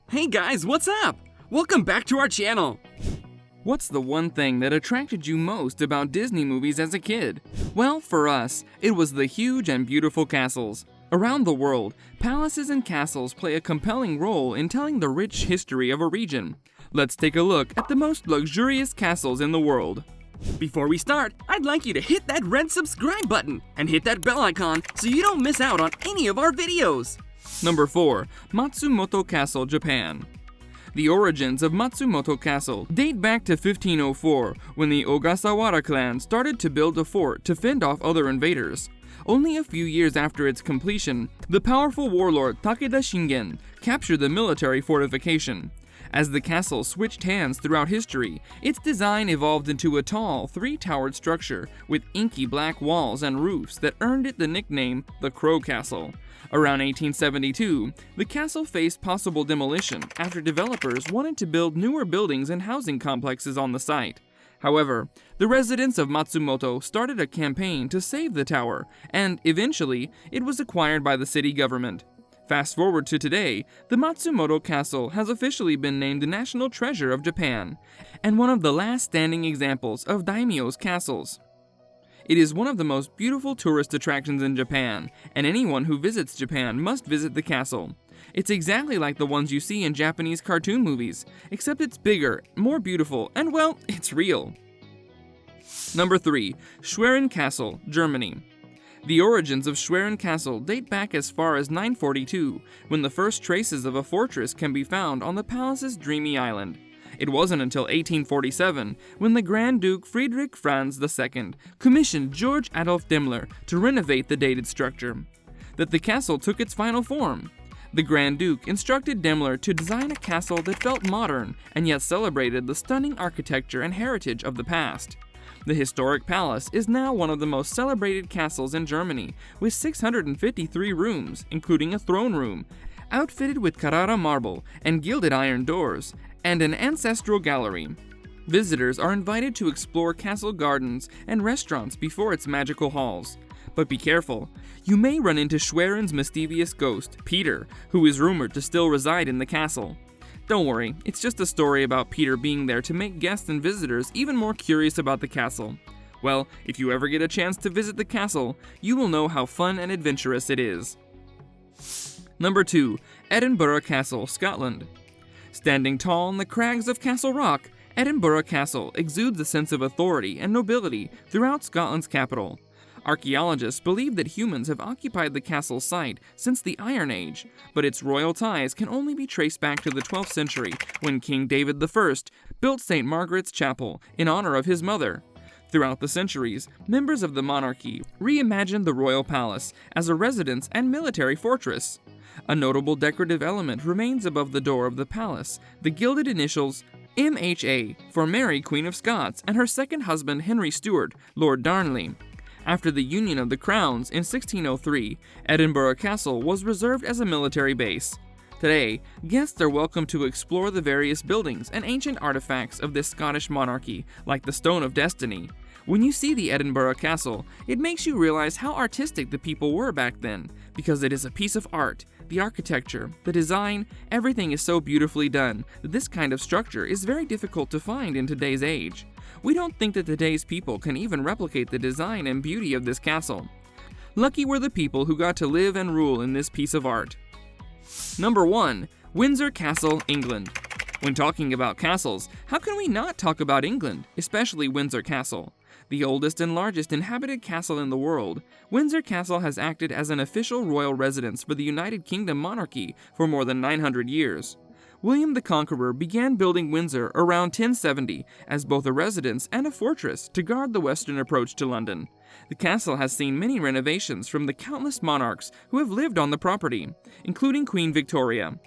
Hey guys, what's up? Welcome back to our channel! What's the one thing that attracted you most about Disney movies as a kid? Well, for us, it was the huge and beautiful castles. Around the world, palaces and castles play a compelling role in telling the rich history of a region. Let's take a look at the most luxurious castles in the world. Before we start, I'd like you to hit that red subscribe button and hit that bell icon so you don't miss out on any of our videos. Number 4. Matsumoto Castle, Japan. The origins of Matsumoto Castle date back to 1504, when the Ogasawara clan started to build a fort to fend off other invaders. Only a few years after its completion, the powerful warlord Takeda Shingen captured the military fortification. As the castle switched hands throughout history, its design evolved into a tall, three-towered structure with inky black walls and roofs that earned it the nickname the Crow Castle. Around 1872, the castle faced possible demolition after developers wanted to build newer buildings and housing complexes on the site. However, the residents of Matsumoto started a campaign to save the tower, and eventually, it was acquired by the city government. Fast forward to today, the Matsumoto Castle has officially been named the National Treasure of Japan, and one of the last standing examples of daimyo's castles. It is one of the most beautiful tourist attractions in Japan, and anyone who visits Japan must visit the castle. It's exactly like the ones you see in Japanese cartoon movies, except it's bigger, more beautiful, and well, it's real. Number 3. Schwerin Castle, Germany. The origins of Schwerin Castle date back as far as 942, when the first traces of a fortress can be found on the palace's dreamy island. It wasn't until 1847 when the Grand Duke Friedrich Franz II commissioned Georg Adolf Daimler to renovate the dated structure that the castle took its final form. The Grand Duke instructed Daimler to design a castle that felt modern and yet celebrated the stunning architecture and heritage of the past. The historic palace is now one of the most celebrated castles in Germany, with 653 rooms, including a throne room, outfitted with Carrara marble and gilded iron doors, and an ancestral gallery. Visitors are invited to explore castle gardens and restaurants before its magical halls. But be careful, you may run into Schwerin's mischievous ghost, Peter, who is rumored to still reside in the castle. Don't worry, it's just a story about Peter being there to make guests and visitors even more curious about the castle. Well, if you ever get a chance to visit the castle, you will know how fun and adventurous it is. Number 2. Edinburgh Castle, Scotland. Standing tall on the crags of Castle Rock, Edinburgh Castle exudes a sense of authority and nobility throughout Scotland's capital. Archaeologists believe that humans have occupied the castle site since the Iron Age, but its royal ties can only be traced back to the 12th century when King David I built St. Margaret's Chapel in honor of his mother. Throughout the centuries, members of the monarchy reimagined the royal palace as a residence and military fortress. A notable decorative element remains above the door of the palace, the gilded initials MHA for Mary, Queen of Scots, and her second husband Henry Stuart, Lord Darnley. After the Union of the Crowns in 1603, Edinburgh Castle was reserved as a military base. Today, guests are welcome to explore the various buildings and ancient artifacts of this Scottish monarchy, like the Stone of Destiny. When you see the Edinburgh Castle, it makes you realize how artistic the people were back then, because it is a piece of art. The architecture, the design, everything is so beautifully done that this kind of structure is very difficult to find in today's age. We don't think that today's people can even replicate the design and beauty of this castle. Lucky were the people who got to live and rule in this piece of art. Number 1. Windsor Castle, England. When talking about castles, how can we not talk about England, especially Windsor Castle? The oldest and largest inhabited castle in the world, Windsor Castle has acted as an official royal residence for the United Kingdom monarchy for more than 900 years. William the Conqueror began building Windsor around 1070 as both a residence and a fortress to guard the western approach to London. The castle has seen many renovations from the countless monarchs who have lived on the property, including Queen Victoria,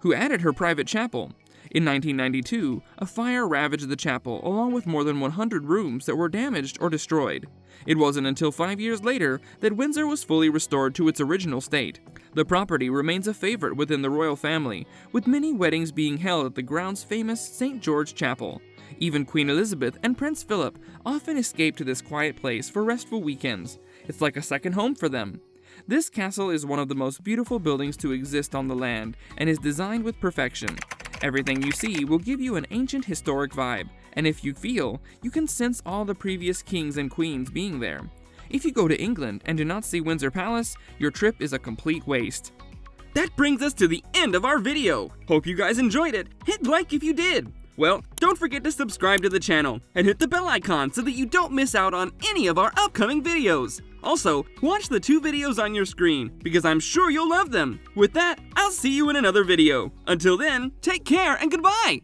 who added her private chapel. In 1992, a fire ravaged the chapel along with more than 100 rooms that were damaged or destroyed. It wasn't until 5 years later that Windsor was fully restored to its original state. The property remains a favorite within the royal family, with many weddings being held at the ground's famous St. George Chapel. Even Queen Elizabeth and Prince Philip often escape to this quiet place for restful weekends. It's like a second home for them. This castle is one of the most beautiful buildings to exist on the land and is designed with perfection. Everything you see will give you an ancient historic vibe, and if you feel, you can sense all the previous kings and queens being there. If you go to England and do not see Windsor Palace, your trip is a complete waste. That brings us to the end of our video. Hope you guys enjoyed it. Hit like if you did. Well, don't forget to subscribe to the channel and hit the bell icon so that you don't miss out on any of our upcoming videos. Also, watch the 2 videos on your screen because I'm sure you'll love them. With that, I'll see you in another video. Until then, take care and goodbye!